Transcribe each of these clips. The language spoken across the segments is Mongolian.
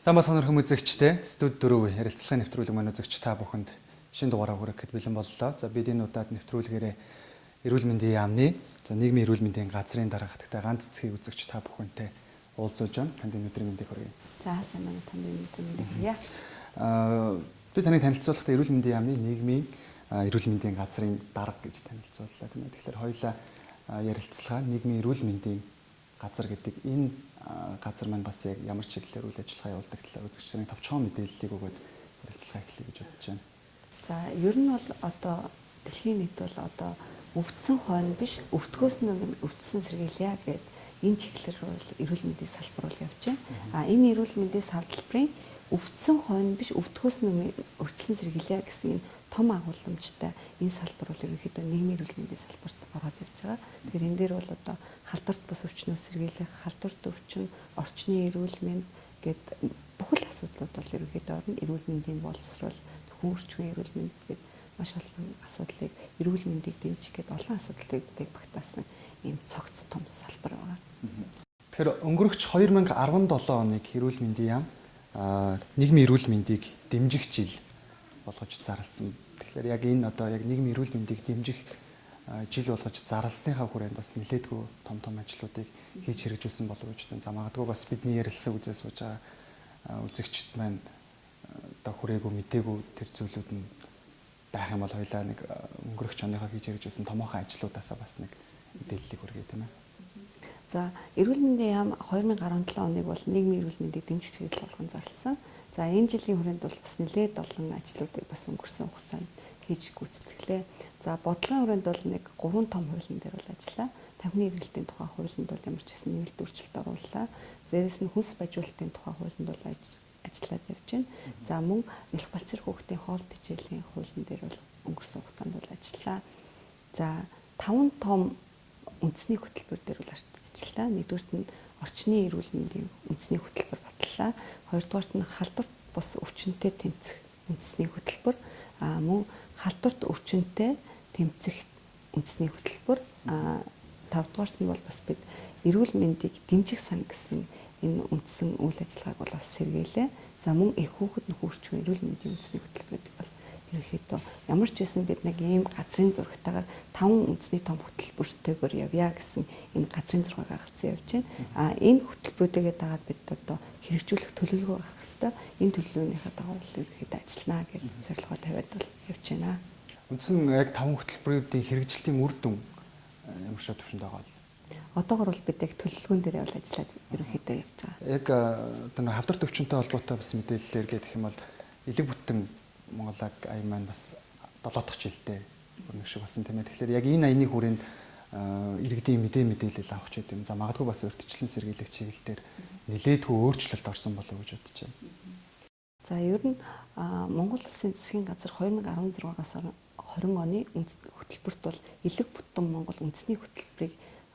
Сайн бацхан өрхөм үзэгчтэй студ 4 ярилцлагын нэвтрүүлэг маань үзэгч та бүхэнд шинэ дугаараа хүрэхэд бэлэн боллоо. За бид энэ удаад нэвтрүүлгээрээ эрүүл мэндийн яамны нийгмийн эрүүл мэндийн газрын дарга хатагтай ганц цэцгийг үзэгч та бүхэнтэй уулзуулж байна. Танд өнөөдрийн мэндийг хүргэе. За сайн байна. Танд мэндийг хүргэе. Би таныг танилцуулахдаа эрүүл мэндийн яамны нийгмийн эрүүл мэндийн газрын дарга гэж танилцууллаа тийм ээ. Тэгэхээр хоёулаа ярилцлага нийгмийн эрүүл мэндийн газар гэдэг энэ газар маань бас яг ямар чиглэлээр үйл ажиллагаа явуулдаг талаар үзэгчдийн товчхон мэдээллийг өгөөд ярилцлага эхлэе гэж бодож байна. За ер нь бол одоо дэлхийн нийт бол одоо өвдсөн хойно биш өвдгөөс нь өвдсөн сэргийлье гэдэг энэ чиглэлээр бол эрүүл мэндийн салбар бол явж байна. Энэ эрүүл мэндийн салбарын өвдсөн хойно биш өвдгөөс нь өвдсөн сэргийлье гэсэн энэ том агуулмжтай энэ салбар бол ерөнхийдөө нийгмийн эрүүл мэндийн салбарт ороод явж байгаа. Тэгэхээр энэ дээр бол одоо халдварт бус өвчнөөс сэргийлэх, халдварт өвчин, орчны эрүүл мэнд гэдэг бүхэл асуудлууд бол ерөнхийдөө орно. Эрүүл мэндийн боловсрол, хүн орчны эрүүл мэнд гэдэг маш олон асуудлыг эрүүл мэндийг дэмжих гэдэг олон асуудлыг багтаасан ийм цогц том салбар байгаа. Тэгэхээр өнгөрөх 2017 оныг эрүүл мэндийн яам нийгмийн эрүүл мэндийг дэмжих жил болгож зарласан. Тэгэхээр яг энэ одоо яг нийгмийн эрүүл мэндийг дэмжих жил болгож зарласныхаа хүрээнд бас нэлээдгүй том ажлуудыг хийж хэрэгжүүлсэн болов уу гэж байна. За магадгүй бас бидний ярилцлага үзээ сууж байгаа үзэгчд маань одоо хүрээгүй мдээгүй тэр зүйлүүд нь байх юм бол хоёлаа нэг өнгөрөх оныхоо хийж хэрэгжүүлсэн томоохон ажлуудаасаа бас нэг мэдээллийг хүргэе тийм ээ. За эрүүл мэндийн яам 2017 оныг бол нийгмийн эрүүл мэндийг дэмжих чиглэл болгон зарласан. За энэ жилийн хүрээнд бол бас нэлээд олон ажлуудыг бас өнгөрсөн хугацаанд хийж гүйцэтгэлээ. За бодлогын хүрээнд бол нэг 3 том хуулийн дээр бол ажиллаа. Тамхины эргэлтийн тухай хуулинд бол ямар ч гэсэн нэмэлт өөрчлөлт орууллаа. Зээрээс нь хүнс бажуулалтын тухай хуулинд бол ажиллаад явж байна. За мөн элх балчир хүүхдийн хоол тэжээлийн хуулийн дээр бол өнгөрсөн хугацаанд бол ажиллаа. За 5 том үндэсний хөтөлбөр дээр бол ажиллаа. Нэгдүгüрт нь орчны эрүүл мэндийн үндэсний хөтөлбөр батлаа. Хоёрдугаарт нь халдварт бус өвчнөдөө тэмцэх үндэсний хөтөлбөр, мөн халдварт өвчнөдөө тэмцэх үндэсний хөтөлбөр, тавдугаарт нь бол бас бид эрүүл мэндийг дэмжих сан гэсэн энэ үндсэн үйл ажиллагааг бол бас сэргээлээ. За мөн их хүүхэд нөхөрчгүй эрүүл мэндийн үндэсний хөтөлбөрүүд бол ерөнхийдөө ямар ч байсан бид нэг ийм газрын зурагтайгаар 5 үндэсний том хөтөлбөртэйгээр явъя гэсэн энэ газрын зураг гаргацсан явж байна. Энэ хөтөлбөрүүдээ дагаад бид одоо хэрэгжүүлэх төлөвлөгөө гаргах хэрэгтэй. Энэ төлөвлөгөөнийхөө дагуу ерөнхийдөө ажиллана гэж зорилгоо тавиад бол явж байна. Үндсэн яг 5 хөтөлбөрүүдийн хэрэгжилтийн үр дүн ямар шиг төвшөнд байгаа вэ? Одоогор бол бид яг төлөвлөгөөн дээр бол ажиллаад ерөнхийдөө явж байгаа. Яг одоо хавдарт өвчнөд холбоотой бас мэдээллээр гэх юм бол элэг бүтэн Монголаг аян маань бас 7 дахь жилдээ нэг шиг болсон тийм ээ. Тэгэхээр яг энэ аяны хүрээнд иргэдийн мэдээлэл авах ч гэдэм. За магадгүй бас урьдчилан сэргийлэх чиглэлээр нэлээдгүй өөрчлөлт орсон болов уу гэж бодож байна. За ер нь Монгол Улсын засгийн газар 2016-аас 20 оны хөтөлбөрт бол элэг бүтэн Монгол үндэсний хөтөлбөрийг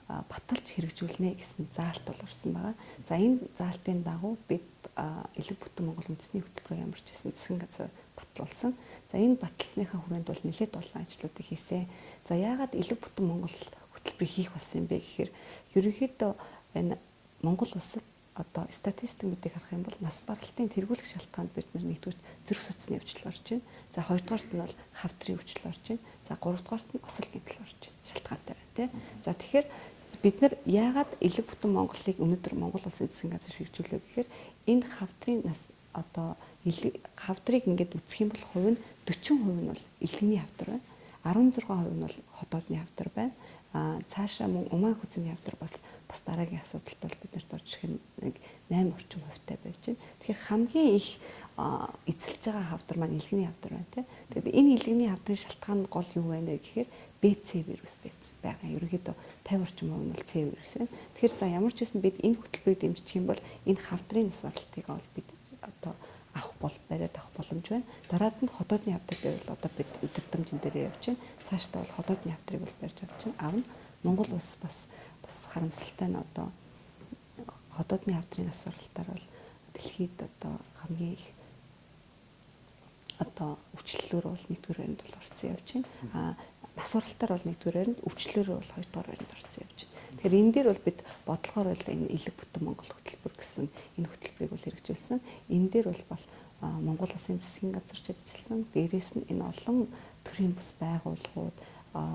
баталж хэрэгжүүлнэ гэсэн заалт бол орсон байгаа. За энэ заалтын дагуу бид элэг бүтэн Монгол үндэсний хөтөлбөрөөр ямар ч гэсэн засгийн газар батлуулсан. За энэ баталсныхаа хүрээнд бол нэлээд олон ажлуудыг хийсэн. За яагаад элэг бүтэн Монгол хөтөлбөрийг хийх болсон юм бэ гэхээр ерөнхийдөө энэ Монгол улсад одоо статистик мэдээ харах юм бол нас баралтын тэргүүлэх шалтгаанд бид нэгдүгээр зүрх судасны өвчлөл орж байна. За хоёрдугаарт нь бол хавдрын өвчлөл орж байна. За гуравдугаарт нь осол гэмтэл орж байна. Шалтгаантай байна тий. За тэгэхээр бид нар яагаад элэг бүтэн Монголыг өнөөдөр Монгол улсын засгийн газар хэрэгжүүлээ гэхээр энэ хавдрын нас одоо хавдрыг ингээд үзэх юм бол хувь нь 40% нь бол илгэний хавдар байна. 16% нь бол хотоодны хавдар байна. Цаашаа мөн умаа хүзүүний хавдар бас дараагийн асуудалд бол биднэрт орж ирэх нэг 8 орчим хувьтай байж байна. Тэгэхээр хамгийн их эзэлж байгаа хавдар маань илгэний хавдар байна тий. Тэгэхээр энэ илгэний хавдрын шалтгаан гол юу байна вэ гэхээр BC вирус байгаа. Ерөнхийдөө 50 орчим хувь нь бол C вирус байна. Тэгэхээр за ямар ч байсан бид энэ хөтөлбөрийг дэмжих юм бол энэ хавдрын нас баралтыг бол бид одоо бариад авах боломж байна. Дараад нь хотоодны хавдар дээр бол одоо бид өдөртөмжин дээр явж байна. Цаашдаа бол хотоодны хавдрыг бол барьж авч байна. Авна. Монгол улс бас харамсалтай нь одоо хотоодны хавдрын нас баралтаар бол дэлхийд одоо хамгийн их одоо өвчлөлөөр бол нэгдүгээр байранд бол орцсон явж байна. насваралтаар бол нэгдүгээрээр нь өвчлөөр бол хоёрдугаар байранд орсон явж байна. Тэгэхээр энэ дээр бол бид бодлогоор бол энэ элэг бүтэн Монгол хөтөлбөр гэсэн энэ хөтөлбөрийг бол хэрэгжүүлсэн. Энэ дээр бол Монгол Улсын засгийн газарч ажилласан. Дээрээс нь энэ олон төрлийн бас байгууллагууд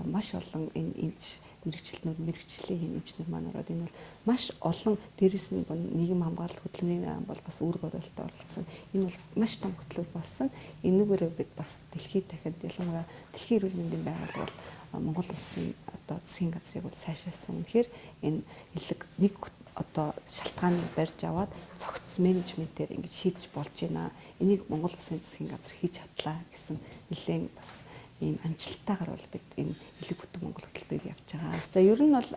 маш олон энэ эмч мэрэгчлэнүүд мэрэгчлийн эмчнэр маань ороод энэ бол маш олон дээрээс нь нийгэм хамгаалалт хөтөлбөрийн ам бол бас үүрэг оройлтод оролцсон. Энэ бол маш том хөтөлбөр болсон. Энүүгээрээ бид бас дэлхийд дахиад ялангуяа дэлхийн эрүүл мэндийн байгууллага бол Монгол Улсын одоо засгийн газрыг бол сайшаасан. Тэгэхээр энэ элэг нэг одоо шалтгааныг барьж аваад цогц менежментээр ингэж шийдэж болж байна. Энийг Монгол Улсын засгийн газар хийж чадлаа гэсэн нэлээд бас ийм амжилттайгаар бол бид энэ элэг бүтэн Монгол хөтөлбөрийг явж байгаа. За ер нь бол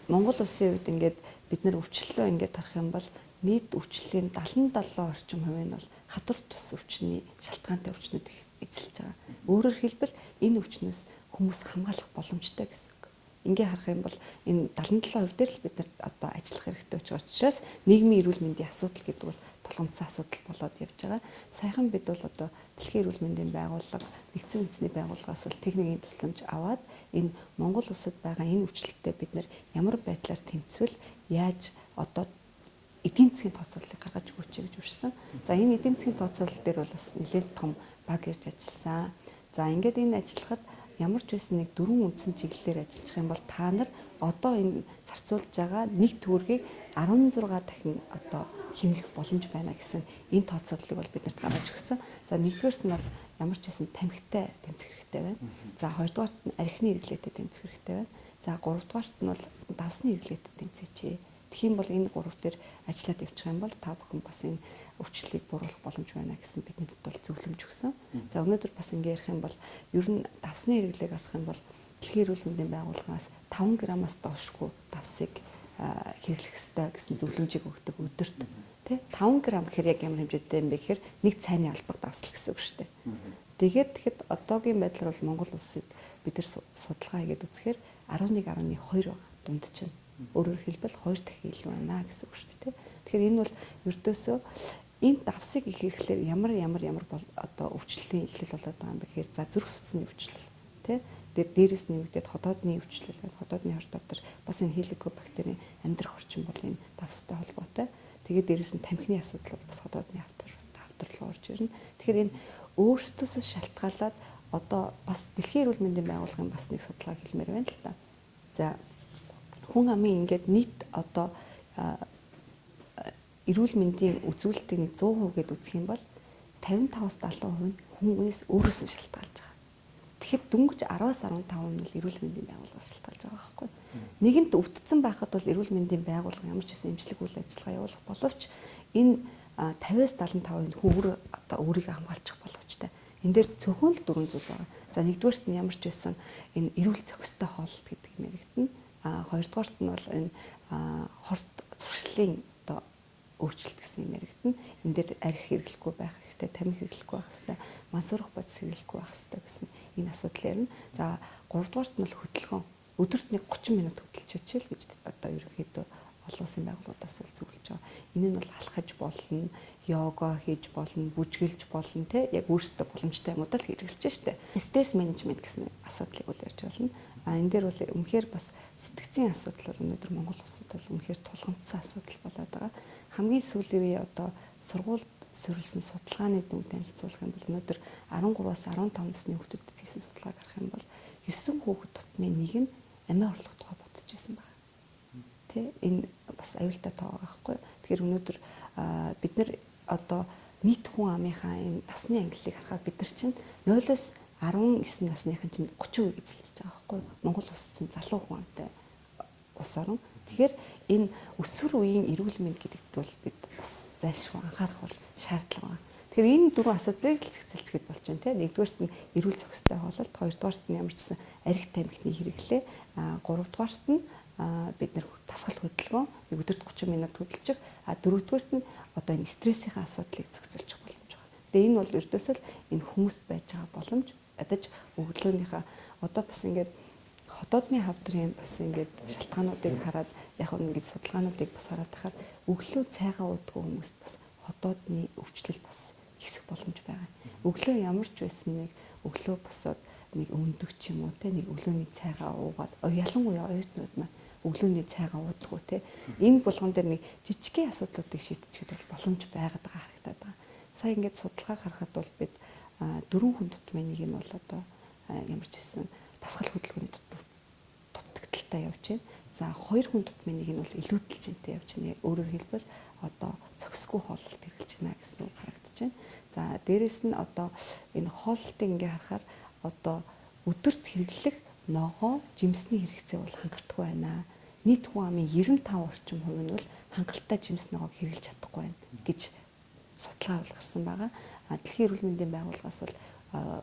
Монгол Улсын хувьд ингээд бид нар өвчлөлөө ингээд харах юм бол нийт өвчлөлийн 77% орчим хувь нь бол хадвар тус өвчний шалтгаантай өвчнүүд их эзэлж байгаа. Өөрөөр хэлбэл энэ өвчнөөс хүмүүс хамгаалах боломжтой гэсэн. Ингээ харах юм бол энэ 77% дээр л бид нар одоо ажиллах хэрэгтэй учраас нийгмийн эрүүл мэндийн асуудал гэдэг бол тулгымцсан асуудал болоод явж байгаа. Саяхан бид бол одоо Дэлхийн эрүүл мэндийн байгууллага, нэгдсэн үндэсний байгууллагаас бол техникийн тусламж аваад энэ Монгол улсад байгаа энэ өвчлөлтөд бид нар ямар байдлаар тэмцвэл яаж одоо эдийн засгийн тооцооллыг гаргаж өгөөч гэж урьсан. За энэ эдийн засгийн тооцоолол дээр бол бас нэлээд том баг ирж ажилласан. За ингээд энэ ажиллахад ямар ч байсан нэг 4 үндсэн чиглэлээр ажиллах юм бол та нар одоо энэ зарцуулж байгаа нэг төгрөгийг 16 дахин одоо хэмнэх боломж байна гэсэн энэ тооцооллыг бол биднэрт гаргаж өгсөн. За нэгдүгээрт нь бол ямар ч байсан тамхитай тэмцэх хэрэгтэй байна. За хоёрдугаарт нь архины хэрэглээтэй тэмцэх хэрэгтэй байна. За гуравдугаарт нь бол давсны хэрэглээтэй тэмцээч. Тэгэх юм бол энэ гурав дээр ажиллаад явчих юм бол та бүхэн бас энэ өвчлөлийг бууруулах боломж байна гэсэн биднэрт бол зөвлөмж өгсөн. За өнөөдөр бас ингэ ярих юм бол ер нь давсны хэрэглээг авах юм бол Дэлхийн эрүүл мэндийн байгууллагаас 5 граммаас доошгүй давсыг хэрэглэх ёстой гэсэн зөвлөмжийг өгдөг өдөрт. Тэ 5 грамм гэхээр яг ямар хэмжээтэй юм бэ гэхээр нэг цайны албаг давсал гэсэн үг шүү дээ. Тэгэхэд одоогийн байдлаар бол Монгол улсыг бид нар судалгаа хийгээд үзэхээр 11.2 дундчна. Өөрөөр хэлбэл 2 дахин илүү байна гэсэн үг шүү дээ. Тэгэхээр энэ бол ердөөсөө энэ давсыг их хэрэглэхээр ямар бол одоо өвчлөлийн эхлэл болоод байгаа юм бэ гэхээр за зүрх судасны өвчлөл тий дээрээс нэмэгдээд ходоодны өвчлөл байна. Ходоодны хордоо төр бас энэ хеликобактерийн амьдрах орчин бол энэ давстай холбоотой. Тэгээд дээрээс нь тамхины асуудал бол бас ходоодны хавтар руу орж ирнэ. Тэгэхээр энэ өөрсдөөсөө шалтгаалаад одоо бас Дэлхийн эрүүл мэндийн байгууллагын бас нэг судалгаа хэлмээр байна л та. За хүн амын ингээд нийт одоо эрүүл мэндийн үзүүлэлтийг нэг 100% гээд үзэх юм бол 55-аас 70% нь хүмүүнээс өөрөөс нь шалтгаалж байгаа. Тэгэхэд дөнгөж 10-аас 15% нь эрүүл мэндийн байгууллагаас шалтгаалж байгаа байхгүй. Нэгэнт өвдсөн байхад бол эрүүл мэндийн байгууллага ямар ч гэсэн эмчилэг үйл ажиллагаа явуулах боловч энэ 50-аас 75% нь хүн одоо өөрийгөө хамгаалчих боломжтой. Энэ дээр зөвхөн л 4 зүйл байгаа. За нэгдүгээрт нь ямар ч байсан энэ эрүүл зохистой хооллолт гэдэг юм яригдана. Хоёрдугаарт нь бол энэ хорт зуршлын одоо өөрчлөлт гэсэн юм яригдана. Энэ дээр арх хэрэглэхгүй байх хэрэгтэй, тамхи хэрэглэхгүй байх хэрэгтэй, мансуурах бодис хэрэглэхгүй байх хэрэгтэй гэсэн энэ асуудал ярина. За гуравдугаарт нь бол хөдөлгөөн. Өдөрт нэг 30 минут хөдөлж очил гэж одоо ерөнхийдөө олон улсын байгууллагаас л зөвлөж байгаа. Энэ нь бол алхаж болно, йога хийж болно, бүжгэлж болно те яг өөрсдөө боломжтой юмудаа л хэрэгжилж штэ. Стресс менежмент гэсэн асуудлыг бол ярьж болно. Энэ дээр бол үнэхээр бас сэтгцийн асуудал бол өнөөдөр Монгол улсад бол үнэхээр тулгамдсан асуудал болоод байгаа. Хамгийн сүүлийн үе одоо сургуульд суурилсан судалгааны дүн танилцуулах юм бол өнөөдөр 13-аас 15 насны хүүхдүүдэд хийсэн судалгааг харах юм бол 9 хүүхэд тутмын нэг нь амиа орлох тухай бодож байсан байна. Тэ энэ бас аюултай тоо байгаа байхгүй. Тэгэхээр өнөөдөр бид нар одоо нийт хүн амынхаа энэ насны ангиллыг харахаар бид нар чинь 0-оос 19 насныхан чинь 30% эзэлж байгаа байхгүй. Монгол улс чинь залуу хүн амтай улс орн. Тэгэхээр энэ өсвөр үеийн эрүүл мэнд гэдэгт бол бид бас зайлшгүй анхаарах бол шаардлага байна. Тэгэхээр энэ дөрвөн асуудлыг л цэцэлцгээд болж байна тийм. Нэгдүгээрт нь эрүүл зохистой хооллолт, хоёрдугаарт нь ямар ч гэсэн арх тамхины хэрэглээ, гуравдугаарт нь бид нэр тасгал хөдөлгөөн нэг өдөрт 30 минут хөдөлчих, дөрөвдүгээрт нь одоо энэ стрессийн асуудлыг зохицуулчих боломж байгаа. Тэгээ энэ бол ердөөсөө л энэ хүмүүст байж байгаа боломж ядаж өглөөнийхөө одоо бас ингээд ходоодны хавдрын бас ингээд шалтгаануудыг хараад яг ингээд судалгаануудыг бас хараад тахаар өглөө цайгаа уудгүй хүмүүст бас ходоодны өвчлөл бас ихсэх боломж байгаа. Өглөө ямар ч байсан нэг өглөө босоод нэг өндөг ч юм уу те нэг өглөөний цайгаа уугаад ялангуяа оюутнууд маань өглөөний цайгаа уудаггүй те энэ болгон дээр нэг жижигхэн асуудлуудыг шийдчихэхэд бол боломж байгаад байгаа харагдаад байгаа. Сая ингээд судалгаа харахад бол бид 4 хүн тутмын нэг нь бол одоо ямар ч хэлсэн дасгал хөдөлгөөний дутагдaltaй явж байна. За 2 хүн тутмын нэг нь бол илүүдэлжинтэй явж байна. Өөрөөр хэлбэл одоо цохисгүй хооллолт хэрэгжилж байна гэсэн үг харагдаж байна. За дээрэс нь одоо энэ хооллолтыг ингээ харахаар одоо өдөрт хэрэглэх ногоо жимсний хэрэгцээ бол хангалтгүй байна. Нийт хүн амын 95% орчим хувь нь бол хангалттай жимс ногоог хэрэглэж чадахгүй байна гэж судалгаа гарсан байгаа. Дэлхийн эрүүл мэндийн байгууллагаас бол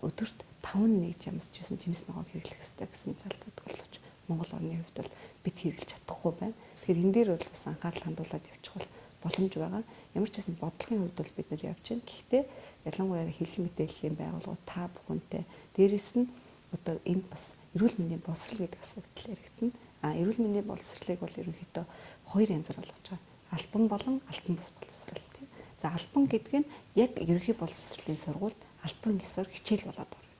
өдөрт 5-1 жимс ногоог хэрэглэх ёстой гэсэн залбирдаг боловч Монгол орны хувьд бол бид хэрэглэж чадахгүй байна. Тэгэхээр энэ дээр бол бас анхаарал хандуулад явчих бол боломж байгаа. Ямар ч гэсэн бодлогын хувьд бол бид нар явж байна. Гэхдээ ялангуяа хэлэл мэдээллийн байгууллагууд та бүхэнтэй дээрэс нь одоо энэ бас эрүүл мэндийн боловсрол гэдэг асуудал яригдана. Эрүүл мэндийн боловсролыг бол ерөнхийдөө 2 янзаар болгож байгаа. Албан болон алтан бус боловсрол тийм. За албан гэдэг нь яг ерөнхий боловсролын сургуульд албан ёсоор хичээл болоод байна.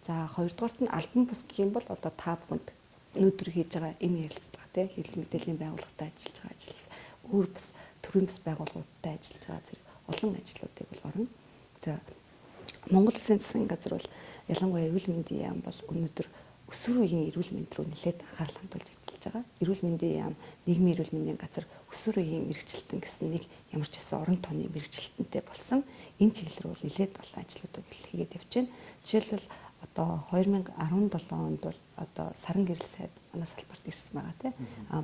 За хоёрдугаарт нь албан бус гэх юм бол одоо та бүхэнд өнөөдөр хийж байгаа энэ ярилцлага тийм хэлэл мэдээллийн байгууллагатай ажиллаж байгаа ажил өөр бас төрийн бас байгууллагуудтай ажиллаж байгаа зэрэг олон ажлуудыг бол орно. За Монгол Улсын засгийн газар бол ялангуяа эрүүл мэндийн яам бол өнөөдөр өсвөр үеийн эрүүл мэнд рүү нэлээд анхаарал хандуулж ажиллаж байгаа. Эрүүл мэндийн яам нийгмийн эрүүл мэндийн газар өсвөр үеийн мэрэгчлэлтэн гэсэн нэг ямар ч гэсэн орон тооны мэрэгчлэлтэнтэй болсон энэ чиглэл рүү нэлээд олон ажлуудыг хийгээд явж байна. Жишээлбэл одоо 2017 онд бол одоо саран гэрэл сайд манай салбарт ирсэн байгаа тийм.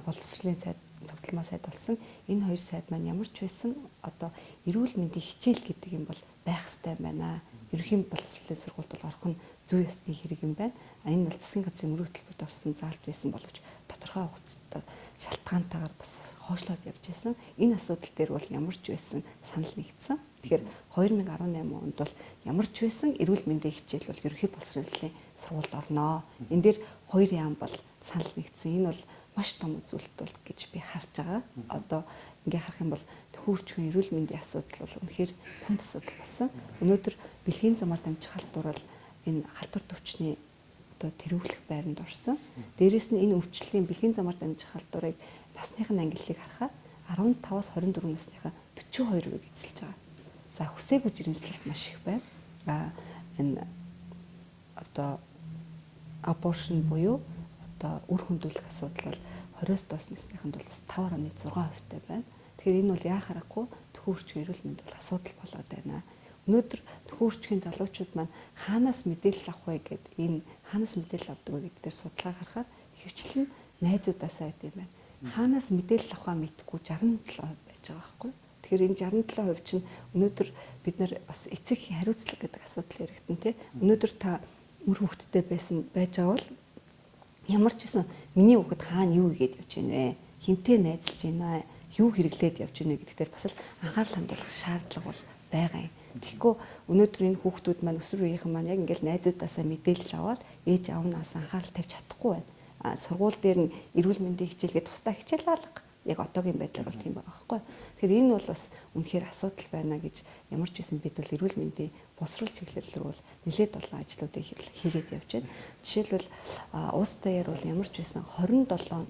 Боловсролын сайд цогцлмаа сайд болсон. Энэ хоёр сайд маань ямар ч байсан одоо эрүүл мэндийн хичээл гэдэг юм бол байх ёстой байна. Ерөнхий боловсролын сургуульд бол орох нь зүй ёсны хэрэг юм байна. Энэ бол засгийн газрын мөрөг төлбөрт орсон заалт байсан боловч тодорхой хугацаанд шалтгаантайгаар бас хойшлоод явж байсан. Энэ асуудал дээр бол ямар ч байсан санал нэгдсэн. Тэгэхээр 2018 онд бол ямар ч байсан эрүүл мэндийн хичээл бол ерөнхий боловсролын сургуульд орноо. Энэ дээр 2 яам бол санал нэгдсэн. Энэ бол маш том үзүүлэлт гэж би харж байгаа. Одоо ингээ харах юм бол төхөөрчмөн эрүүл мэндийн асуудал бол үнэхээр хүнд асуудал болсон. Өнөөдөр бэлгийн замаар дамжих халдвар бол энэ халдвар төвчний одоо тэргүүлэх байранд орсон. Дээрээс нь энэ өвчлөлийн бэлгийн замаар дамжих халдварыг насныхын ангиллыг харахад 15-аас 24 насныхаа 42% эзэлж байгаа. За хүсээгүй жирэмслэлт маш их байна. Энэ одоо аборшн буюу одоо үр хөндүүлэх асуудал бол 20-с доош насныханд бол бас 5.6% байна. Тэгэхээр энэ бол яа харахгүй төхөөрчмөн эрүүл мэнд бол асуудал болоод байна. Өнөөдөр төхөөрчмөн залуучууд маань хаанаас мэдээлэл авах вэ гэдэг энэ хаанаас мэдээлэл авдаг вэ гэдэг дээр судалгаа харахад хөвчлэн найзуудаасаа байд юм байна. Хаанаас мэдээлэл авахаа мэдгүй 67% байж байгаа байхгүй. Тэгэхээр энэ 67% чинь өнөөдөр бид нар бас эцэг хариуцлага гэдэг асуудал яригдана тий. Өнөөдөр та үр хөвгттэй байсан байж байгаа бол ямар ч гэсэн миний хүүхэд хаана юу игээд явж байна вэ? Хинтээ найзалж байна, юу хэрэглээд явж байна гэдэг дээр бас л анхаарал хандуулах шаардлага бол байгаа юм. Тэгэхгүй өнөөдөр энэ хүүхдүүд маань өсвөр үеийнхэн маань яг ингээл найзуудаасаа мэдээлэл аваад ээж аавнаас анхаарал тавьж чадахгүй байна. Сургууль дээр нь эрүүл мэндийн хичээлгээ тусдаа хичээл алга. Яг одоогийн байдлаар бол тийм байгаа байхгүй. Тэгэхээр энэ бол бас үнэхээр асуудал байна гэж ямар ч байсан бид бол эрүүл мэндийн босрол чиглэл рүү бол нэлээд олон ажлуудыг хийгээд явж байна. Жишээлбэл улс даяар бол ямар ч байсан 27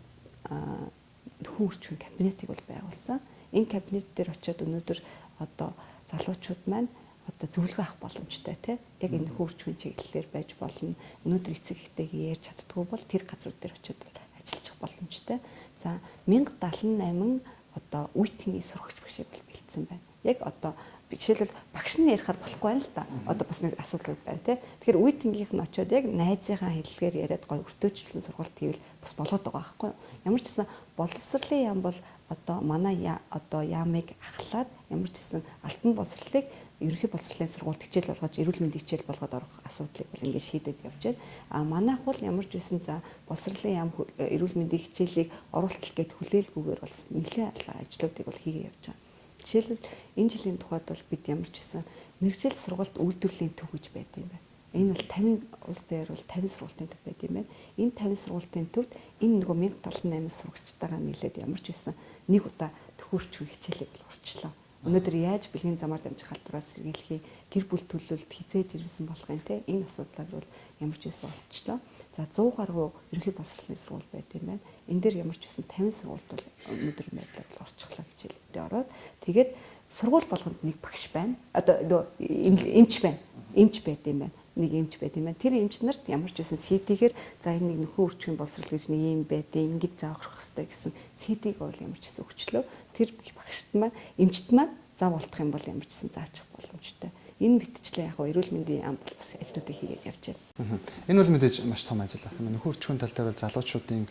хүн орчмын кабинетыг бол байгуулсан. Энэ кабинет дээр очиод өнөөдөр одоо залуучууд маань одоо зөвлөгөө авах боломжтой тий. Яг энэ хөрчмөн чиглэлээр байж болно. Өнөөдөр эцэг эхтэйгээ ярьж чаддгүй бол тэр газрууд дээр очиод ажиллах боломжтой. За 1078 одоо үеийнхний сурагч багшийг бол бэлдсэн байна. Яг одоо жишээлбэл багш нь ярихаар болохгүй байна л да. Одоо бас нэг асуудал байна тий. Тэгэхээр үеийнхнийх нь очиод яг найзынхаа хэллэгээр яриад гоё өртөөжлсөн сургалт хийвэл бас болоод байгаа байхгүй юу? Ямар ч гэсэн боловсролын яам бол одоо манай одоо яамыг ахлаад ямар ч гэсэн алтан боловсролыг ерөнхий боловсролын сургуульд хичээл болгож эрүүл мэндийн хичээл болгоод орох асуудлыг бол ингээд шийдээд явж байна. Манайх бол ямар ч байсан за боловсролын яам эрүүл мэндийн хичээлийг оруулах гээд хүлээлгүйгээр бол нэлээд ажлуудыг бол хийгээ явж байгаа. Жишээлбэл энэ жилийн тухайд бол бид ямар ч байсан мэрэгжил сургалт үйлдвэрлэлийн төв гэж байдаг юм байна. Энэ бол 50 улс дээр бол 50 сургалтын төв байт юм байна. Энэ 50 сургалтын төвд энэ нөгөө 1078 сурагчтайгаа нийлээд ямар ч байсан нэг удаа төхөөрчмөн хичээлийг бол урьдчилаа. Өнөөдөр яаж бэлгийн замаар дамжих халдвараас сэргийлэх, гэр бүл төлөвлөлт хизээж ирсэн болох юм те. Энэ асуудлаар бол ямар ч байсан болчихлоо. За 100 гаруй ерөнхий боловсролын сургууль байт юм байна. Энэ дээр ямар ч байсан 50 сургуульд бол өнөөдөр байдлаар бол орчихлоо гэж хэлбэртэй ороод тэгээд сургууль болгонд нэг багш байна. Одоо эмч байна. Эмч байт юм байна. Нэг эмч байт юм байна. Тэр эмч нарт ямар ч байсан CD-гээр за энэ нэг нөхөн үрчгийн боловсрол гэж нэг юм байдیں۔ Ингэж заах хэрэгтэй гэсэн CD-г бол ямар ч байсан өчлөө. Тэр багшд маань эмчт маань зав болтох юм бол ямар ч гэсэн заачих боломжтой. Энэ мэтчлээ яг эрүүл мэндийн яам бол бас ажлуудыг хийгээд явж байна. Энэ бол мэдээж маш том ажил байна. Нөхөн үрчгийн тал дээр бол залуучуудын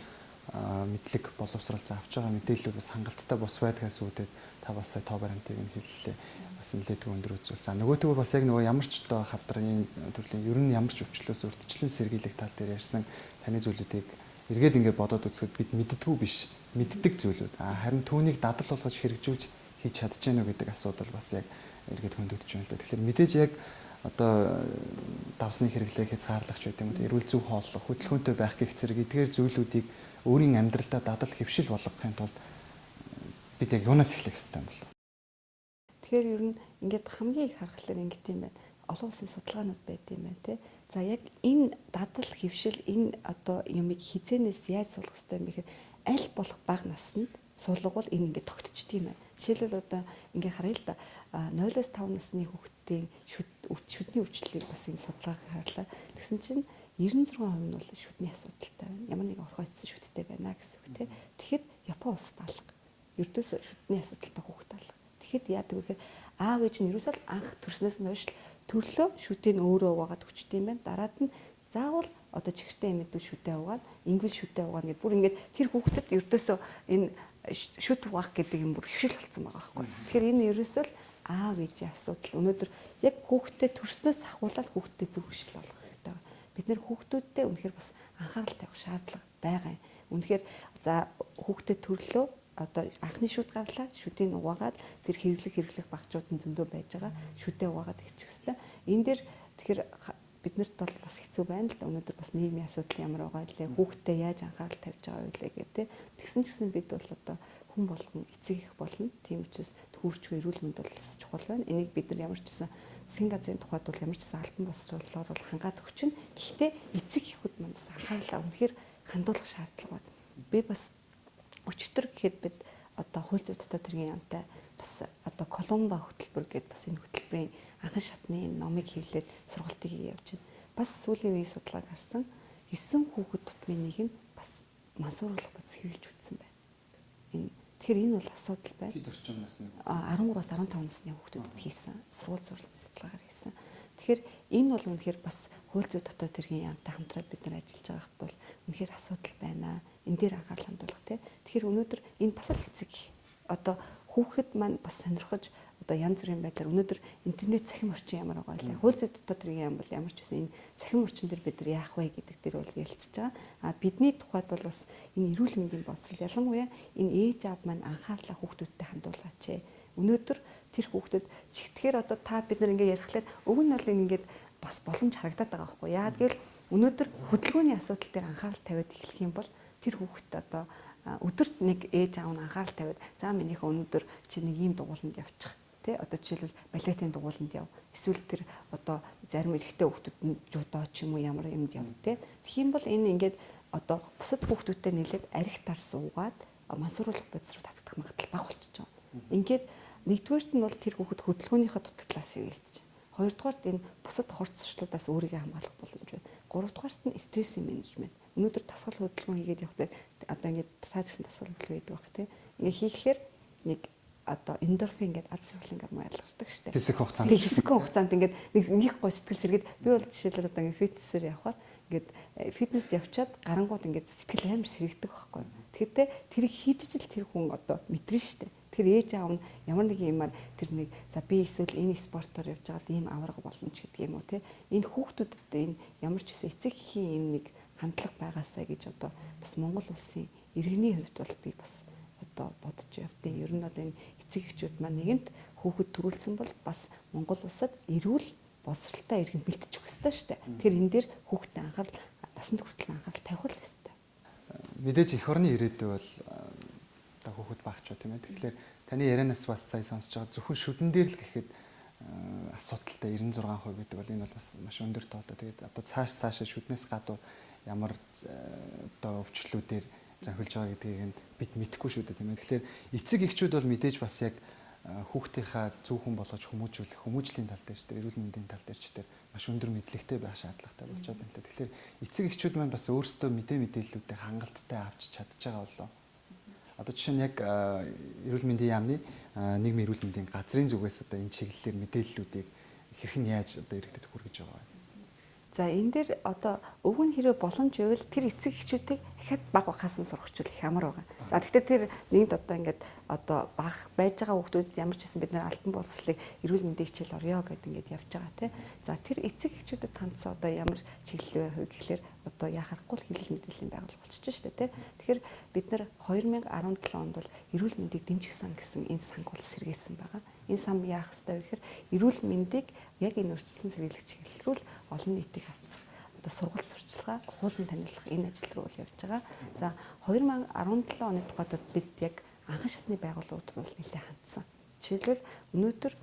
мэдлэг боловсрол заавч байгаа мэдээллүүд бас хангалттай бус байдгаас үүдээд та бас сая тоо баримтыг нь хэллээ. Бас нэлээд өндөр үзүүл. За нөгөөтэйгөө бас яг нөгөө ямар ч одоо хавдрын төрлийн ер нь ямар ч өвчлөөс урьдчилан сэргийлэх тал дээр ярьсан таны зүйлүүдийг эргээд ингээд бодоод үзэхэд бид мэддэггүй биш. Мэддэг зүйлүүд. Харин түүнийг дадал болгож хэрэгжүүлж хийж чадж гэнэ үү гэдэг асуудал бас яг эргээд хөндөгдөж байна л да. Тэгэхээр мэдээж яг одоо давсны хэрэглээ хязгаарлагч байт юм уу эрүүл зүй хооллох хөдөлгөөнтэй байх гэх зэрэг эдгээр зүйлүүдийг өөрийн амьдралдаа дадал хэвшил болгохын тулд бид яг юунаас эхлэх ёстой юм бол. Тэгэхээр ер нь ингээд хамгийн их харахаар ингээд юм байна. Олон улсын судалгаанууд байт юм байна те. За яг энэ дадал хэвшил энэ одоо юмыг хизэнээс яаж суулгах ёстой юм бэ гэхээр аль болох бага наснд суулгавал энэ ингээд тогтчихдээ юм байна. Жишээлбэл одоо ингээд харъя л да 0-5 насны хүүхдийн шүдний өвчлөлийг бас энэ судалгааг харлаа. Тэгсэн чинь 96% нь бол шүдний асуудалтай байна. Ямар нэгэн орхиоцсон шүдтэй байна гэсэн үг тийм. Тэгэхэд Япон улсад алга. Ердөөсөө шүдний асуудалтай хүүхэд алга. Тэгэхэд яадаг вэ гэхээр аав ээж нь ерөөсөө анх төрснөөс нь хойш төрлөө шүдийг өөрөө угаагаад өчтдөг юм байна. Дараад нь заавал одоо чихэртэй эмээдүүд шүдээ угаад, ингүүл шүдээ угаад гэдэг бүр ингээд тэр хүүхдэд ердөөсөө энэ шүд угаах гэдэг юм бүр хөвшил болсон байгаа байхгүй. Тэгэхээр энэ ерөөсөө л аав ээжийн асуудал. Өнөөдөр яг хүүхдэд төрснөөс ахуулаад хүүхдэд зөв хөвшил болгох хэрэгтэй байна. Бид нэр хүүхдүүдтэй үнэхээр бас анхаарал тавих шаардлага байгаа юм. Үнэхээр за хүүхдэд төрлөө одоо анхны шүд гарлаа, шүдийг угаагаад тэр хэрэглэх багчууд нь зөндөө байж байгаа. Шүдээ угаагаад ирчих хэвээр. Энэ дээр тэгэхээр биднэрт бол бас хэцүү байна л да. Өнөөдөр бас нийгмийн асуудал ямар байгаа вэ? Хүүхдэд яаж анхаарал тавьж байгаа вэ гэдэг. Тэгсэн ч гэсэн бид бол одоо хүн болгон эцэг их болно. Тийм учраас төхөөрчгүй эрүүл мэнд бол бас чухал байна. Энийг бид нар ямар ч гэсэн засгийн газрын тухайд бол ямар ч гэсэн албан боловсролоор бол хангаад өгч нь. Гэхдээ эцэг эхүүд маань бас анхаарлаа үнэхээр хандуулах шаардлага байна. Би бас өчтөр гэхэд бид одоо хууль зүйн дотоод хэргийн яамтай бас одоо Колумба хөтөлбөр гэдэг бас энэ хөтөлбөрийн анхан шатны номыг хэвлээд сургалтыг явуулж байна. Бас сүүлийн үеийн судалгааг харсан 9 хүүхэд тутмын нэг нь бас мансууруулах бас хэрэгжилж үтсэн байна. Тэгэхээр энэ бол асуудал байна. Хэд орчим насны 13-аас 15 насны хүүхдүүдэд хийсэн сургууль зурсан судалгаагаар хийсэн. Тэгэхээр энэ бол үнэхээр бас хууль зүйн дотоод хэргийн яамтай хамтраад бид нар ажиллаж байгаахт бол үнэхээр асуудал байна. Энэ дээр анхаарал хандуулах тий. Тэгэхээр өнөөдөр энэ бас л эцэг одоо хүүхэд маань бас сонирхож одоо янз бүрийн байдлаар өнөөдөр интернет цахим орчин ямар байгаа вэ? Хууль зүйн дотоод хэргийн яам бол ямар ч байсан энэ цахим орчин дээр бид нар яах вэ гэдэг дээр бол ярилцж байгаа. Бидний тухайд бол бас энэ эрүүл мэндийн боловсрол ялангуяа энэ ээж аав маань анхаарлаа хүүхдүүдтэй хандуулгаач. Өнөөдөр тэр хүүхдэд чигтгэхэр одоо та бид нар ингээд ярихлаар өг нь бол ингээд бас боломж харагдаад байгаа байхгүй яа гэвэл өнөөдөр хөдөлгөөний асуудал дээр анхаарал тавиад эхлэх юм бол тэр хүүхдэд одоо өдөрт нэг ээж аав нь анхаарал тавиад за минийх өнөөдөр чи нэг ийм дугууланд явчих тий одоо жишээлбэл балетын дугууланд яв эсвэл тэр одоо зарим эрэгтэй хүүхдүүд нь жудоо ч юм уу ямар юмд яв тий тэгэх юм бол энэ ингээд одоо бусад хүүхдүүдтэй нийлээд арх тар суугаад мансууруулах бодис руу татагдах магадлал бага болчихж байгаа. Ингээд нэгдүгээрт нь бол тэр хүүхэд хөдөлгөөнийхөө дутагдлаас эвэлж байна. Хоёрдугаарт энэ бусад хорцчлуудаас өөрийгөө хамгаалах боломж байна. Гуравдугаарт нь стрессийн менежмент. Өнөөдөр дасгал хөдөлгөөн хийгээд явахдаа одоо ингээд та гэсэн дасгал хөдөлгөөн хийдэг байх тийм. Ингээд хийхээр нэг одоо эндорфин гэдэг аз жаргалын гормон ялгардаг шүү дээ. Физик хугацаанд ингээд нэг гоо сэтгэл зэрэгэд би бол жишээлбэл одоо ингээд фитнесээр явхаар ингээд фитнест явчаад гарангууд ингээд сэтгэл амар сэрэгдэг байхгүй. Тэгэхээр тэрийг хийж ижил тэр хүн одоо мэдрэн шүү дээ. Тэр ээж аав нь ямар нэг юмар тэр нэг за би эсвэл энэ спортоор явж байгаад ийм авраг болно ч гэдэг юм уу те. Энэ хүүхдүүдэд энэ ямар ч үсэн эцэг эхийн энэ нэг хандлага байгаасаа гэж одоо бас Монгол улсын иргэний хувьд бол би бас одоо бодож явдیں۔ Ер нь бол энэ эцэг эхчүүд маань нэгэнт хүүхэд төрүүлсэн бол бас Монгол улсад эрүүл боловсралтай иргэн бэлтжих ёстой шүү дээ. Тэгэхээр энэ дээр хүүхдэд анхаарал насанд хүртэл анхаарал тавих л ёстой. Мэдээж эх орны ирээдүй бол одоо хүүхэд багчаа тийм ээ. Тэгэхээр таны ярианаас бас сая сонсож байгаа зөвхөн шүдэн дээр л гэхэд асуудалтай 96% гэдэг бол энэ бол бас маш өндөр тоол та. Тэгээд одоо цаашаа шүднээс гадуур ямар одоо өвчлөлүүдээр занхилж байгаа гэдгийг бид мэдэхгүй шүү дээ тийм ээ. Тэгэхээр эцэг эхчүүд бол мэдээж бас яг хүүхдийнхаа зөв хүн болгож хүмүүжлийн тал дээр ч тэр эрүүл мэндийн тал дээр ч тэр маш өндөр мэдлэгтэй байх шаардлагатай болчиход байна л та. Тэгэхээр эцэг эхчүүд маань бас өөрсдөө мэдээллүүдийг хангалттай авч чадж байгаа болоо. Одоо жишээ нь яг эрүүл мэндийн яамны нийгмийн эрүүл мэндийн газрын зүгээс одоо энэ чиглэлээр мэдээллүүдийг хэрхэн яаж одоо иргэдэд хүргэж байгаа вэ? За энэ дээр одоо өв нь хэрэв боломж байвал тэр эцэг эхчүүдийг ихэд баг багаас нь сургахжуулах ямар байгаа. За тэгэхээр тэр нэгд одоо ингээд одоо баг байж байгаа хүүхдүүдэд ямар ч гэсэн бид нэр алтан боловсролыг эрүүл мэндийн хичээл орё гэдээ ингээд явж байгаа тий. За тэр эцэг эхчүүдэд хандсан одоо ямар чиглэл вэ гэхлээр одоо яхахгүй л хэвлэл мэдээллийн байгууллага болчихж шүү дээ тий. Тэгэхээр бид нар 2017 онд бол эрүүл мэндийг дэмжих сан гэсэн энэ санг бол сэргээсэн байгаа. Энэ сан яах ёстой вэ гэхээр эрүүл мэндийг яг энэ өрчлсөн сэргийлэх чиглэл рүү олон нийтийг хавцах одоо сургалт сурчлагаа хуулан таниулах энэ ажил руу явж байгаа. За 2017 оны тухайд бид яг анхан шатны байгууллагууд руу нэлээд хандсан. Жишээлбэл өнөөдөр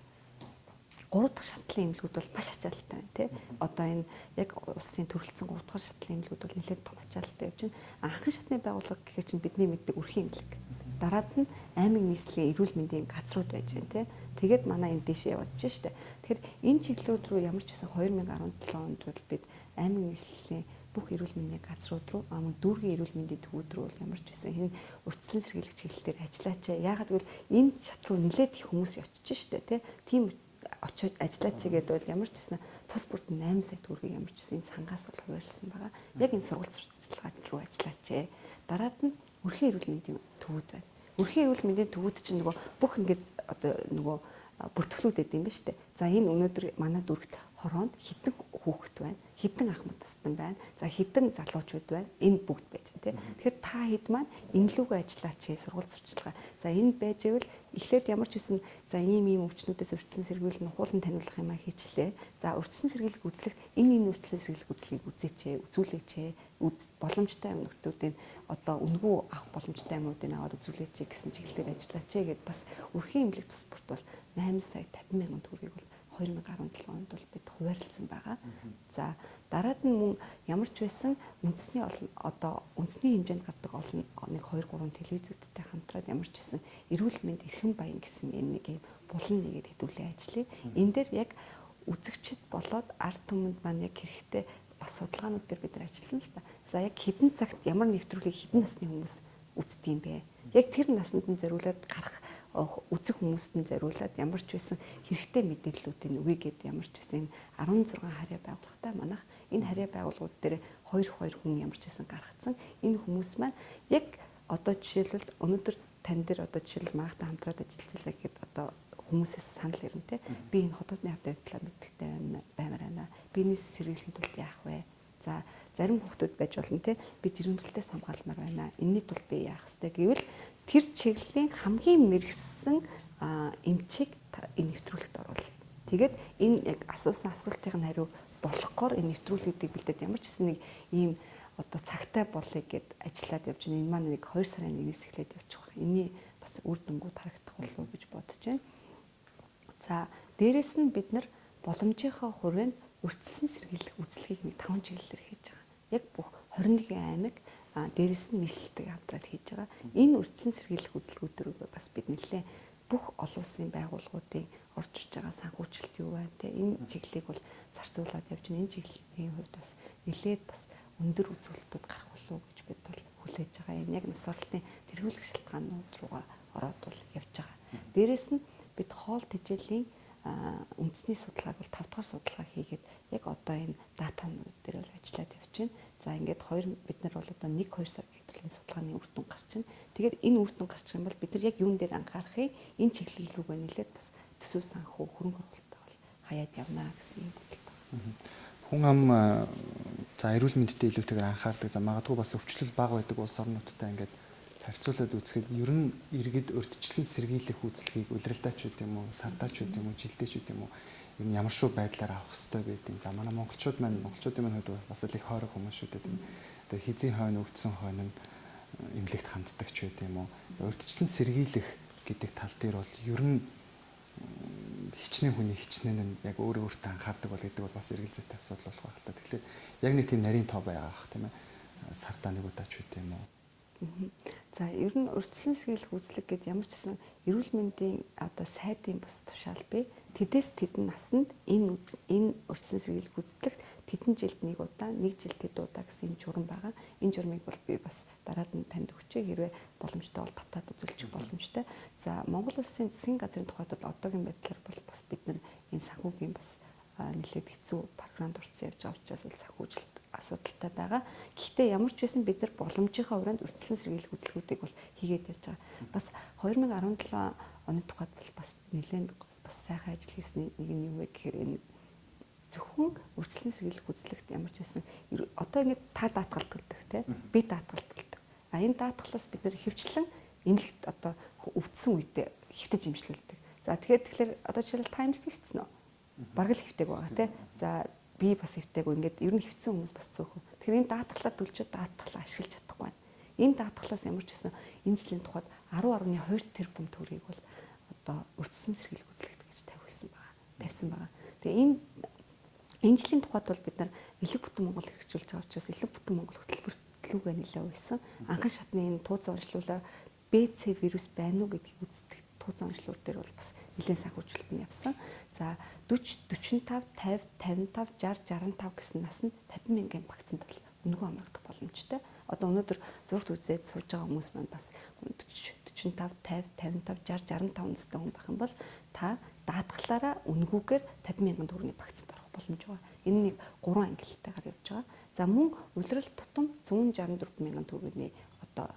3 дахь шатлын эмнэлгүүд бол маш ачаалттай байна тий. Одоо энэ яг улсын төрөлцсөн 3 дахь шатлын эмнэлгүүд бол нэлээд том ачаалттай явж байна. Анхан шатны байгууллага гэхэд чинь бидний мэддэг үрхийн эмнэлэг. Дараад нь аймаг нийслэлийн эрүүл мэндийн газрууд байж байна тий. Тэгээд манай энэ дэшээ явж штэ. Тэгэхээр энэ чиглэлүүд рүү ямар ч байсан 2017 онд бол бид аймаг нийслэлийн бүх эрүүл мэндийн газрууд руу дүүргийн эрүүл мэндийн төвүүд рүү ямар ч байсан энэ урьдчилан сэргийлэх чиглэлээр ажиллаач. Яагаад гэвэл энэ шат руу нэлээд их хүмүүс очиж штэ тий. Тийм очиж ажиллаач гэдэг бол ямар ч гэсэн тус бүрд 8 сая төгрөгийг ямар ч гэсэн энэ сангаас бол хуваарлсан байгаа. Яг энэ сургалт сурталчилгаанд руу ажиллаач. Дараад нь өрхийн эрүүл мэндийн төвүүд байна. Өрхийн эрүүл мэндийн төвүүд чинь нөгөө бүх ингээд одоо нөгөө бүртгэлүүд гэдэг юм ба штэ. За энэ өнөөдөр манай дүргт хороонд хитэн хүүхэд байна. Хитэн ах мадастан байна. За хитэн залуучууд байна. Энэ бүгд байж байна тий. Тэгэхээр та хэд маань энэ лүүгээ ажиллаач сургалт сурчилгаа. За энэ байж ивэл эхлээд ямар ч үсэн за ийм өвчнүүдээс урьдчилан сэргийлэх хуулан таниулах юмаа хийчлээ. За урьдчилан сэргийлэх үзлэгт энэ урьдчилан сэргийлэх үзлэгийг үзээч, үзүүлээч. Боломжтой юм нөхцлүүдийн одоо үнгүү авах боломжтой юмнуудыг аваад үзүүлээч гэсэн чиглэлээр ажиллаач гэд бас өрхийн эмнэлэг тус бүрт бол 8 сая 50 мянган төгрөгийг бол 2017 онд бол бид хуваарлсан байгаа. За дараад нь мөн ямар ч байсан үндэсний одоо үндэсний хэмжээнд гардаг олон нэг 2 3 телевизүүдтэй хамтраад ямар ч байсан эрүүл мэнд эрхэм баян гэсэн энэ нэг юм булан нэгэд хэдүүлээ ажиллая. Энэ дээр яг үзэгчд болоод ард түмэнд маань яг хэрэгтэй бас судалгаанууд дээр бид нар ажилласан л та. За яг хэдэн цагт ямар нэвтрүүлгийг хэдэн насны хүмүүс үздэг юм бэ? Яг тэр насанд нь зориулаад гарах үзэх хүмүүст нь зориулаад ямар ч байсан хэрэгтэй мэдээллүүдийн үгүй гэд ямар ч байсан 16 харьяа байгууллагатай манайх энэ харьяа байгууллагууд дээр 2 хүн ямар ч байсан гаргацсан. Энэ хүмүүс маань яг одоо жишээлбэл өнөөдөр тань дээр одоо жишээлбэл манайхтай хамтраад ажиллаж байлаа гэхэд одоо хүмүүсээс санал ирнэ те. Би энэ хотодны хавьд талаар мэддэгтэй баймаар байна. Биенээс сэргийлэхэд бол яах вэ? За зарим хүмүүс байж болно те. Би жирэмслэлтээс хамгаалмаар байна. Энэний тулд би яах ёстой гэвэл тэр чиглэлийн хамгийн мэрэгсэн эмчийг энэ нэвтрүүлэгт оруулна. Тэгээд энэ яг асуусан асуултын хариу болохгүйгээр энэ нэвтрүүлгүүдийг бэлдээд ямар ч гэсэн нэг ийм одоо цагтай болъё гэд ажиллаад явж байна. Энэ маань нэг 2 сарын 1-ээс эхлээд явчих واخ. Энийний бас үр дүнгууд харагдах болов уу гэж бодож байна. За дээрэс нь бид нар боломжийнхоо хүрээнд урьдчилан сэргийлэх үйлчлэгийг нэг 5 чиглэлээр хийж байгаа. Яг бүх 21 аймаг дээрэс нь нийслэлтэй хамтраад хийж байгаа. Энэ урьдчилан сэргийлэх үйлчлэгүүдээр бас бид нэлээ бүх олон улсын байгууллагуудын орж ирж байгаа санхүүжилт юу байна те энэ чиглэлийг бол зарцуулаад явж байна. Энэ чиглэлийн хувьд бас нэлээд бас өндөр үзүүлэлтүүд гарах болов уу гэж бид бол хүлээж байгаа. Энэ яг насварлалтын тэргүүлэх шалтгаанууд руугаа ороод бол явж байгаа. Дээрэс нь бид хоол тэжээлийн үндэсний судалгааг бол 5 дахь судалгаа хийгээд яг одоо энэ датанууд дээр бол ажиллаад явж байна. За ингээд бид нар бол одоо 1-2 сар гэтэл судалгааны үр дүн гарч байна. Тэгээд энэ үр дүн гарчих юм бол бид нар яг юун дээр анхаарахыг энэ чиглэл рүүгээ нэлээд бас төсөв санхүү хөрөнгө оруулалтаа бол хаяад явна гэсэн юм бодлоо. Хүн ам за эрүүл мэндэд илүүтэйгээр анхаардаг. За магадгүй бас өвчлөл бага байдаг улс орнуудтай ингээд харьцуулаад үзэхэд ер нь иргэд урьдчилан сэргийлэх үйлчлэгийг улиралдаач үт юм уу, сардаач үт юм уу, жилдээч үт юм уу ер нь ямар шүү байдлаар авах хэрэгтэй байдیں۔ За манай монголчуудын хувьд бас л их хойрог хүмүүс шүү дээ тийм. Одоо хизийн хойно өвдсөн хойно эмнэлэгт ханддаг ч байт юм уу. Урьдчилан сэргийлэх гэдэг тал дээр бол ер нь хичнээн хүний хичнээн нь яг өөрөө өөртөө анхаардаг бол гэдэг бол бас эргэлзээтэй асуудал болох байх л та. Тэгэхээр яг нэг тийм нарийн тоо байгаа бах тийм ээ. Сардаа нэг удаач байт юм уу. За ер нь урьдчилан сэргийлэх үзлэг гэдэг ямар ч гэсэн эрүүл мэндийн одоо сайдын бас тушаал бий. Тэдээс тэдэн насанд энэ урьдчилан сэргийлэх үзлэгт тэдэн жилд нэг удаа, нэг жилд хэд удаа гэсэн юм журам байгаа. Энэ журмыг бол би бас дараад нь танд өгчээ. Хэрвээ боломжтой бол татаад үзүүлчих боломжтой. За Монгол Улсын засгийн газрын тухайд бол одоогийн байдлаар бол бас бид нар энэ санхүүгийн бас нэлээд хэцүү програмд орсон явж байгаа учраас бол санхүүжилт асуудалтай байгаа. Гэхдээ ямар ч байсан бид нар боломжийнхаа хүрээнд урьдчилан сэргийлэх үзлэгүүдийг бол хийгээд явж байгаа. Бас 2017 оны тухайд бол бас нэлээд бас сайхан ажил хийсний нэг нь юу вэ гэхээр энэ зөвхөн урьдчилан сэргийлэх үзлэгт ямар ч байсан одоо ингэ та даатгалдаг тий би даатгалдаг. А энэ даатгалаас бид нэр хөвчлэн эмнэлэгт одоо өвдсөн үедээ хөвтөж имжлүүлдэг. За тэгэхээр одоо жишээл та эмнэлэгт хөвцсөн үү? Бараг л хөвтэйг байгаа тий. За би бас хөвтэйг ингээд ер нь хөвцсөн хүмүүс бас цөөхөн. Тэгэхээр энэ даатгалаа төлчөө даатгалаа ашиглаж чадахгүй байна. Энэ даатгалаас ямар ч байсан энэ жилийн тухайд 10.2 тэрбум төгрөгийг бол одоо урьдчилан сэргийлэх үзлэгт гэж тавьсан байгаа. Тэгээ энэ жилийн тухайд бол бид нар элэг бүтэн Монгол хэрэгжүүлж байгаа учраас элэг бүтэн Монгол хөтөлбөртлүүгээ нэлээ уйсан. Анхан шатны энэ тууз онцлуулаар БЦ вирус байна уу гэдгийг үздэг тууз онцлуур дээр бол бас нэлээд санхүүжилт нь явсан. За 40, 45, 50, 55, 60, 65 гэсэн насанд 50 мянган вакцинд бол үнэгүй амрагдах боломжтой. Одоо өнөөдөр зургт үзээд сууж байгаа хүмүүс маань бас 40, 45, 50, 55, 60, 65 настай хүн байх юм бол та даатгалаараа үнгүүгээр 50 мянган төгрөгийн вакцинд орох боломж байгаа. Энэ нэг 3 ангиллалтайгаар явж байгаа. За мөн улирал тутам 164 мянган төгрөгийн одоо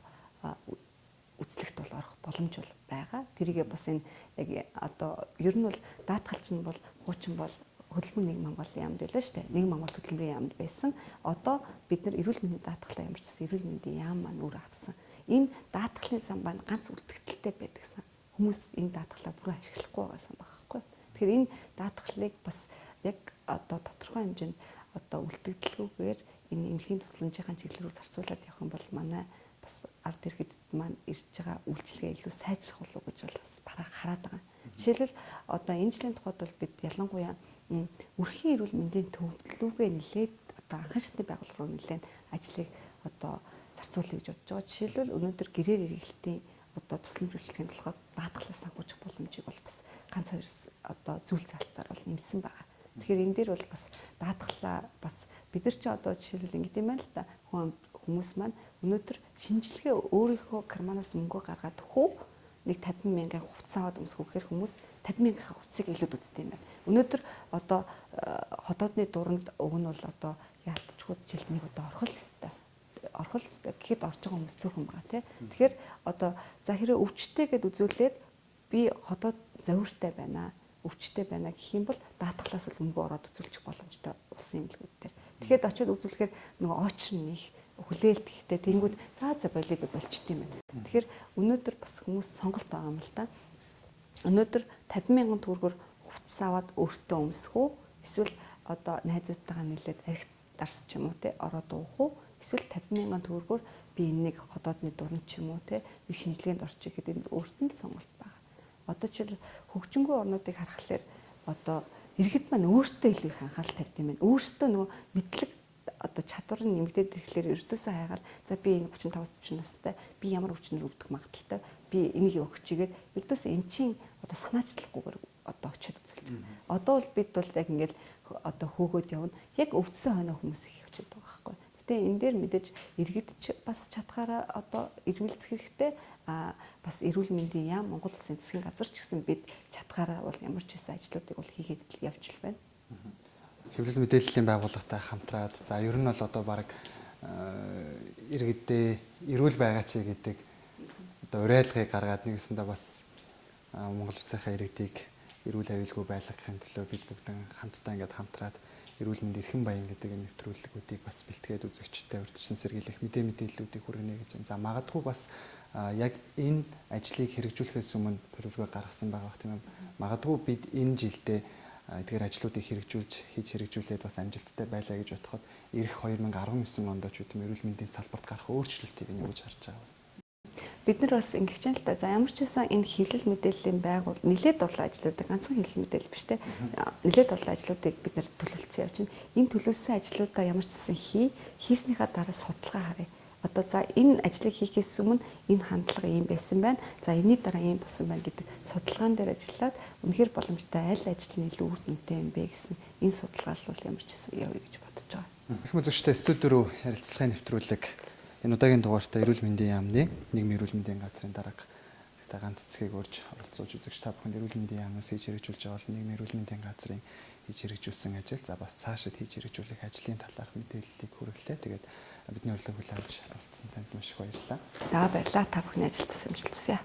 үзлэгт бол орох боломж бол байгаа. Тэрийгээ бас энэ яг одоо ер нь бол даатгалч нь бол хуучин бол хөдөлмөр нэг Монголын яамд байлаа шүү дээ. Нэг Монгол хөдөлмөрийн яамд байсан. Одоо бид нар эрүүл мэндийн даатгалаа ямар ч гэсэн эрүүл мэндийн яам маань өөр авсан. Энэ даатгалын сан маань ганц үлдэгдэлтэй байдагсан. Хүмүүс энэ даатгалаа бүрэн ашиглахгүй байгаасан байхгүй. Тэгэхээр энэ даатгалыг бас яг одоо тодорхой хэмжээнд одоо үлдэгдэлгүйгээр энэ эмнэлгийн тусламжийн чиглэл рүү зарцуулаад явах юм бол манай бас ард иргэд маань ирж байгаа үйлчлэгээ илүү сайжрах болов уу гэж бол бас бараг хараад байгаа. Жишээлбэл одоо энэ жилийн тухайд бол бид ялангуяа өрхийн эрүүл мэндийн төвлөрүүгээ нэлээд одоо анхан шатны байгууллага руу нэлээд ажлыг одоо зарцуулъя гэж бодож байгаа. Жишээлбэл өнөөдөр гэрээр эргэлтийн одоо тусламж үйлчлэгийн толгойд даатгалаас санхүүжих боломжийг бол бас ганц хоёр одоо зүйл залтаар бол нэмсэн байгаа. Тэгэхээр энэ дээр бол бас даатгалаа бас бид нар ч одоо жишээлбэл ингэдэм байл л да хүмүүс маань өнөөдөр шинжилгээ өөрийнхөө карманаас мөнгө гаргаад хөө нэг 50 мянган хувцас аваад өмсгөхээр хүмүүс 50 мянган хувцсыг илүүд үздэг юм байна. Өнөөдөр одоо хотоодны дуранд уг нь бол одоо яалтчгууд жилд нэг удаа орхол өстэй. Орхол өстэй гэхэд орж байгаа хүмүүс цөөхөн байгаа тий. Тэгэхээр одоо за хэрэг өвчтэй гэд үзүүлээд би хотоод завиртай байна. Өвчтэй байна гэх юм бол даатгалаас л мөнгө ороод үзүүлчих боломжтой улсын эмнэлгүүд дээр. Тэгэхэд очиод үзүүлэхээр нөгөө очр нэх хүлээлт ихтэй тэнгууд за болиг болчт юм байна. Тэгэхээр өнөөдөр бас хүмүүс сонголт байгаа юм л да. Өнөөдөр 50 мянган төгрөгөөр хувцас аваад өөртөө өмсөх үү? Эсвэл одоо найзуудтайгаа нийлээд архит дарс ч юм уу те ороод уух уу? Эсвэл 50 мянган төгрөгөөр би энэ нэг хотоодны дуранд ч юм уу те нэг шинжилгээнд орчих гэдэг энэ өөрт нь сонголт байгаа. Одоо жишээл хөгжингүй орнуудыг харахаар одоо иргэд маань өөртөө илүү их анхаарал тавьд юм байна. Өөртөө нөгөө мэдлэг одоо чадвар нь нэмэгдээд ирэхлээр ердөөсөө хайгаал за би энэ 35-40 настай би ямар өвчнөр өвдөх магадaltaй би энийг өгч игээд ердөөсөө эмчийн одоо санаачлахгүйгээр одоо очиод үзүүлж байгаа. Одоо бол бид бол яг ингээд одоо хөөгөөд явна. Яг өвдсөн хойно хүмүүс их очиод байгаа байхгүй. Гэтэ энэ дээр мэдээж иргэд бас чадхаараа одоо эргэлзэх хэрэгтэй. Бас эрүүл мэндийн яам Монгол Улсын засгийн газар ч гэсэн бид чадхаараа бол ямар ч хэсэг ажлуудыг бол хийгээд явж л байна. Хэвлэл мэдээллийн байгууллагатай хамтраад за ер нь бол одоо баг иргэдээ эрүүл байгаач гэдэг одоо уриалгыг гаргаад нэгсэндээ бас Монгол Улсынхаа иргэдийг эрүүл аюулгүй байлгахын төлөө бид бүгд хамтдаа ингээд хамтраад эрүүл мэнд эрхэм баян гэдэг нэвтрүүлгүүдийг бас бэлтгээд үзэгчтэй урьдчилан сэргийлэх мэдээллүүдийг хүргэнэ гэж. За магадгүй бас яг энэ ажлыг хэрэгжүүлэхээс өмнө төлөвлөгөө гаргасан байгаа тийм ээ. Магадгүй бид энэ жилдээ эдгээр ажлуудыг хийж хэрэгжүүлээд бас амжилттай байлаа гэж бодоход ирэх 2019 онд ч үгүй эрүүл мэндийн салбарт гарах өөрчлөлтийг нь юуж харж байгаа вэ? Бид нар бас ингэж юм л та. За ямар ч байсан энэ хэвлэл мэдээллийн байгуул нэлээд олон ажлуудыг ганцхан хэвлэл мэдээлэл биш те. Нэлээд олон ажлуудыг бид нар төлөвлөсөн явж байна. Энэ төлөвлөсөн ажлуудаа ямар ч гэсэн хийснийхаа дараа судалгаа харъя. Одоо за энэ ажлыг хийхээс өмнө энэ хандлага ийм байсан байна. За энэний дараа ийм болсон байна гэдэг судалгаан дээр ажиллаад үнэхээр боломжтой аль ажил нь илүү үр дүнтэй юм бэ гэсэн энэ судалгаалал ямар ч гэсэн явъя гэж бодож байгаа. Их үзэгчтэй студи руу ярилцлагын нэвтрүүлэг энэ удаагийн дугаартаа эрүүл мэндийн яамны нийгмийн эрүүл мэндийн газрын дарга ганц цэцгийг урьж оролцуулж үзэгч та бүхэнд эрүүл мэндийн яамнаас хийж хэрэгжүүлж байгаа бол нийгмийн эрүүл мэндийн газрын хийж хэрэгжүүлсэн ажил за бас цаашид хийж хэрэгжүүлэх ажлын талаарх мэдээллийг хүргэлээ. Тэгээд бидний урилгыг хүлээн авч оролцсон танд маш их баярлалаа. За баярлалаа. Та бүхний ажилд амжилт хүсье.